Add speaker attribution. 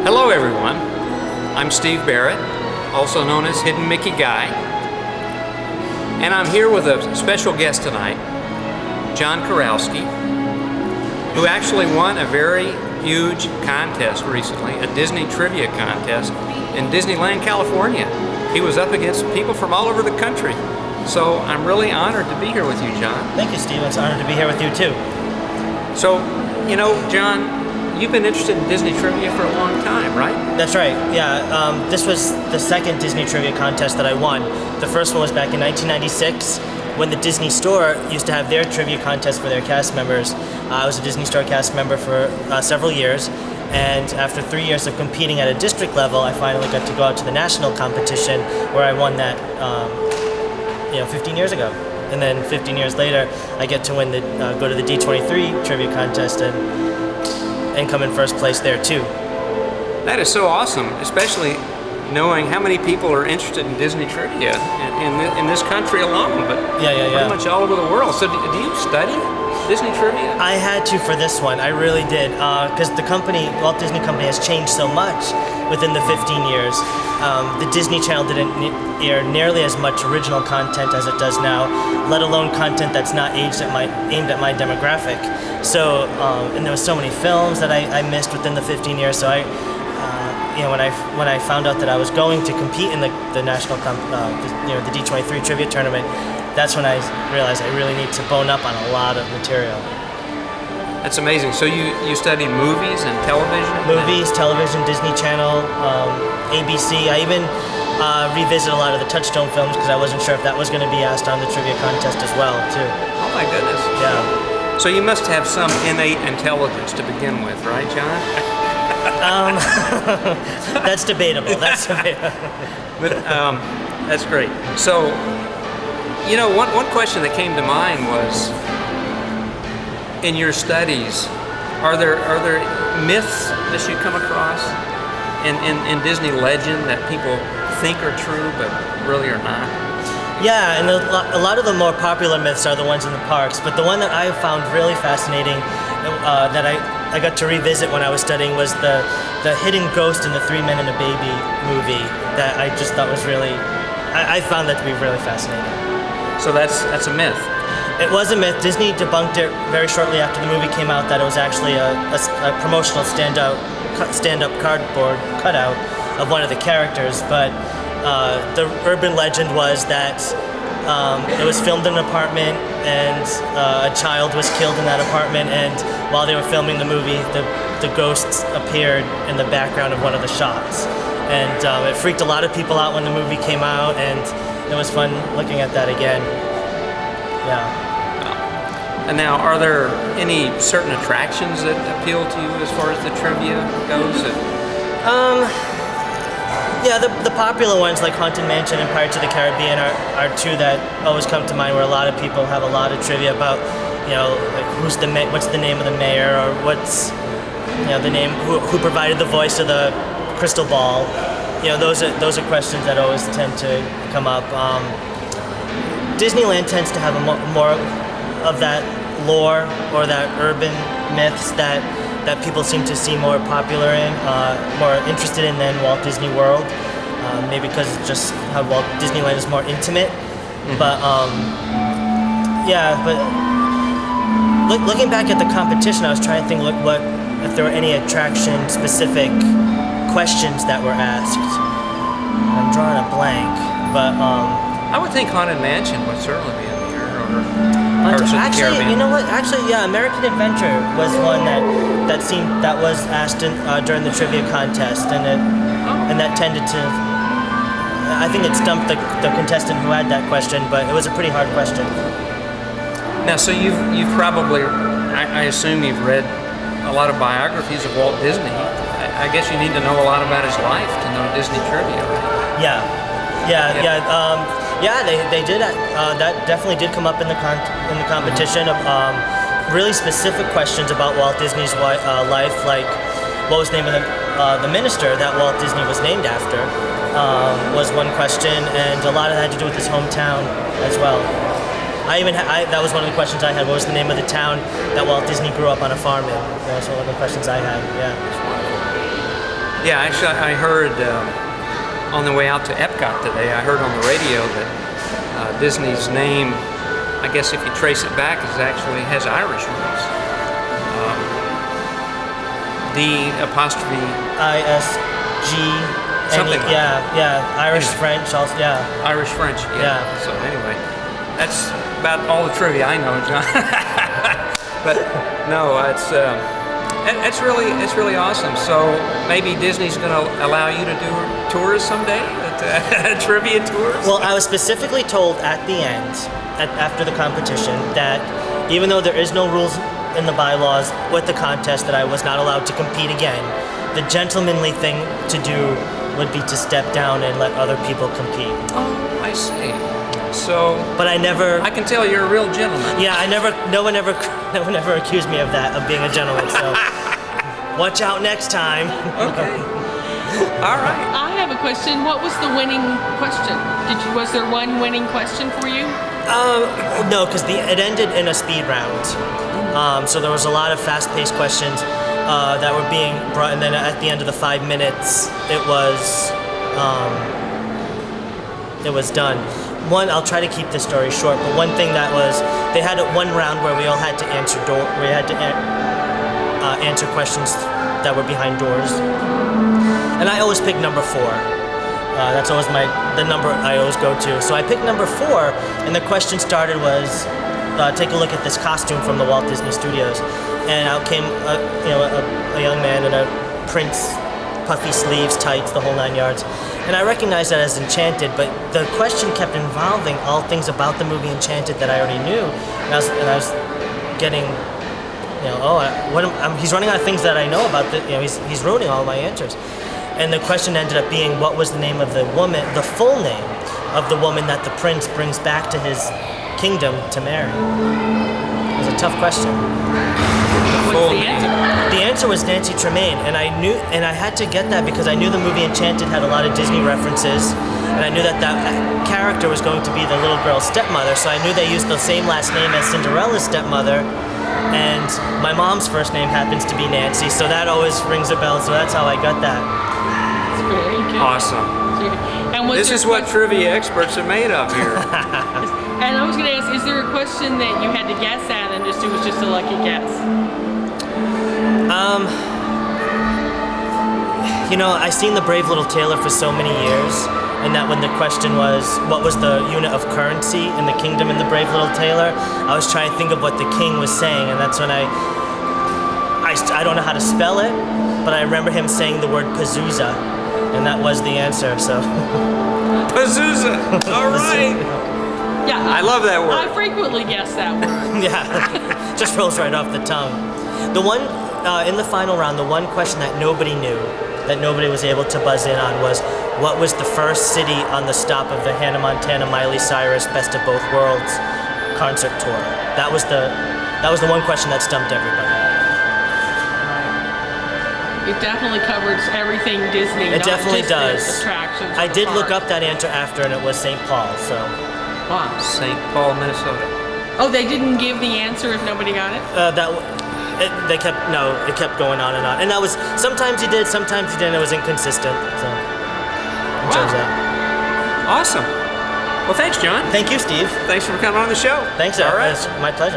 Speaker 1: Hello everyone, I'm Steve Barrett, also known as Hidden Mickey Guy, and I'm here with a special guest tonight, John Kurowski, who actually won a very huge contest recently, a Disney trivia contest in Disneyland, California. He was up against people from all over the country, so I'm really honored to be here with you, John.
Speaker 2: Thank you, Steve. It's an honor to be here with you too.
Speaker 1: So, you know, John, you've been interested in Disney trivia for a long time, right?
Speaker 2: That's right, yeah. This was the second Disney trivia contest that I won. The first one was back in 1996 when the Disney Store used to have their trivia contest for their cast members. I was a Disney Store cast member for several years, and after 3 years of competing at a district level, I finally got to go out to the national competition where I won that 15 years ago. And then 15 years later, I get to win go to the D23 trivia contest and come in first place there too.
Speaker 1: That is so awesome, especially knowing how many people are interested in Disney trivia in this country alone, but pretty much all over the world. So do you study Disney trivia?
Speaker 2: I had to for this one. I really did, because the company, Walt Disney Company, has changed so much within the 15 years. The Disney Channel didn't air nearly as much original content as it does now, let alone content that's not aimed at my demographic. So, and there was so many films that I missed within the 15 years. So when I found out that I was going to compete in the national, the D23 trivia tournament, that's when I realized I really need to bone up on a lot of material.
Speaker 1: That's amazing. So you studied movies and television?
Speaker 2: Movies, television, Disney Channel, ABC. I even revisit a lot of the Touchstone films because I wasn't sure if that was going to be asked on the trivia contest as well, too.
Speaker 1: Oh my goodness.
Speaker 2: Yeah.
Speaker 1: So you must have some innate intelligence to begin with, right, John?
Speaker 2: That's debatable. That's debatable.
Speaker 1: But that's great. So, you know, one question that came to mind was, in your studies, are there myths that you come across in Disney legend that people think are true but really are not?
Speaker 2: Yeah, and a lot of the more popular myths are the ones in the parks, but the one that I found really fascinating that I got to revisit when I was studying was the hidden ghost in the Three Men and a Baby movie that I just thought was really, I found that to be really fascinating.
Speaker 1: So that's a myth.
Speaker 2: It was a myth. Disney debunked it very shortly after the movie came out that it was actually a promotional stand-up cardboard cutout of one of the characters, but the urban legend was that it was filmed in an apartment and a child was killed in that apartment, and while they were filming the movie, the ghosts appeared in the background of one of the shots. And it freaked a lot of people out when the movie came out, and it was fun looking at that again. Yeah.
Speaker 1: And now, are there any certain attractions that appeal to you as far as the trivia goes?
Speaker 2: Yeah, the popular ones like Haunted Mansion and Pirates of the Caribbean are two that always come to mind, where a lot of people have a lot of trivia about, like what's the name of the mayor, or what's the name who provided the voice of the crystal ball. Those are questions that always tend to come up. Disneyland tends to have more of that lore or that urban myths that people seem to see more popular in, more interested in than Walt Disney World. Maybe because it's just how Walt Disneyland is more intimate. Mm-hmm. But looking back at the competition, I was trying to think if there were any attraction-specific questions that were asked. I'm drawing a blank, but
Speaker 1: I would think Haunted Mansion would certainly be in here, or
Speaker 2: actually, you know what? Actually, yeah, American Adventure was one that was asked during the trivia contest, and that tended to. I think it stumped the contestant who had that question, but it was a pretty hard question.
Speaker 1: Now, so you've probably, I assume you've read a lot of biographies of Walt Disney. I guess you need to know a lot about his life to know Disney trivia, right?
Speaker 2: Yeah, they did. That definitely did come up in the competition. Really specific questions about Walt Disney's life, like what was the name of the minister that Walt Disney was named after, was one question, and a lot of that had to do with his hometown as well. That was one of the questions I had. What was the name of the town that Walt Disney grew up on a farm in? That was one of the questions I had. Yeah.
Speaker 1: Yeah, actually, I heard on the way out to Epcot today, I heard on the radio that Disney's name, I guess if you trace it back, actually has Irish roots. D apostrophe
Speaker 2: ISG.
Speaker 1: something like
Speaker 2: Yeah,
Speaker 1: that.
Speaker 2: yeah. Irish,
Speaker 1: Anyway.
Speaker 2: French, also. Yeah.
Speaker 1: Irish French. Yeah.
Speaker 2: Yeah.
Speaker 1: So anyway, that's about all the trivia I know, John. But no, it's really awesome. So maybe Disney's going to allow you to do tours someday, trivia tours.
Speaker 2: Well, I was specifically told at the end, after the competition, that even though there is no rules in the bylaws with the contest that I was not allowed to compete again, the gentlemanly thing to do would be to step down and let other people compete.
Speaker 1: Oh, I see. So,
Speaker 2: But I never.
Speaker 1: I can tell you're a real gentleman.
Speaker 2: Yeah, no one ever accused me of that, of being a gentleman. So, watch out next time.
Speaker 1: Okay. All right.
Speaker 3: I have a question. What was the winning question? Was there one winning question for you?
Speaker 2: No, because it ended in a speed round. So there was a lot of fast-paced questions that were being brought, and then at the end of the 5 minutes, it was done. I'll try to keep this story short, but one thing that was, they had one round where we all had to answer answer questions that were behind doors, and I always pick number 4. That's always the number I always go to. So I picked number 4, and the question started was, take a look at this costume from the Walt Disney Studios, and out came a young man in a Prince puffy sleeves, tights, the whole 9 yards. And I recognized that as Enchanted, but the question kept involving all things about the movie Enchanted that I already knew, and I was getting, he's running out of things that I know about. He's ruining all my answers. And the question ended up being, what was the name of the woman, the full name of the woman that the prince brings back to his kingdom to marry? It was a tough question.
Speaker 3: What's the answer?
Speaker 2: The answer was Nancy Tremaine, and I had to get that because I knew the movie Enchanted had a lot of Disney references, and I knew that character was going to be the little girl's stepmother, so I knew they used the same last name as Cinderella's stepmother, and my mom's first name happens to be Nancy, so that always rings a bell, so that's how I got that.
Speaker 3: It's very good.
Speaker 1: Awesome.
Speaker 3: And
Speaker 1: This is what trivia experts are made of here.
Speaker 3: And I was going to ask, is there a question that you had to guess at and it was just a lucky guess?
Speaker 2: I've seen The Brave Little Tailor for so many years, and that when the question was, what was the unit of currency in the kingdom in The Brave Little Tailor, I was trying to think of what the king was saying, and that's when I don't know how to spell it, but I remember him saying the word Pazuzu, and that was the answer, so.
Speaker 1: Pazuzu! All right!
Speaker 3: Yeah,
Speaker 1: I love that word.
Speaker 3: I frequently guess that word.
Speaker 2: Yeah, just rolls right off the tongue. The one, in the final round, the one question that nobody knew, that nobody was able to buzz in on was, what was the first city on the stop of the Hannah Montana Miley Cyrus Best of Both Worlds concert tour? That was the one question that stumped everybody.
Speaker 3: It definitely covers everything Disney.
Speaker 2: It definitely
Speaker 3: not just
Speaker 2: does.
Speaker 3: The attractions.
Speaker 2: I
Speaker 3: or the
Speaker 2: did look
Speaker 3: parks.
Speaker 2: up that answer after, and it was St. Paul, so.
Speaker 3: Wow.
Speaker 1: St. Paul, Minnesota.
Speaker 3: Oh, they didn't give the answer if nobody got it?
Speaker 2: It kept going on, and that was, sometimes he did, sometimes he didn't. It was inconsistent, so. It turns out.
Speaker 1: Awesome. Well, thanks, John.
Speaker 2: Thank you, Steve.
Speaker 1: Thanks for coming on the show.
Speaker 2: Thanks,
Speaker 1: All right.
Speaker 2: It's my pleasure.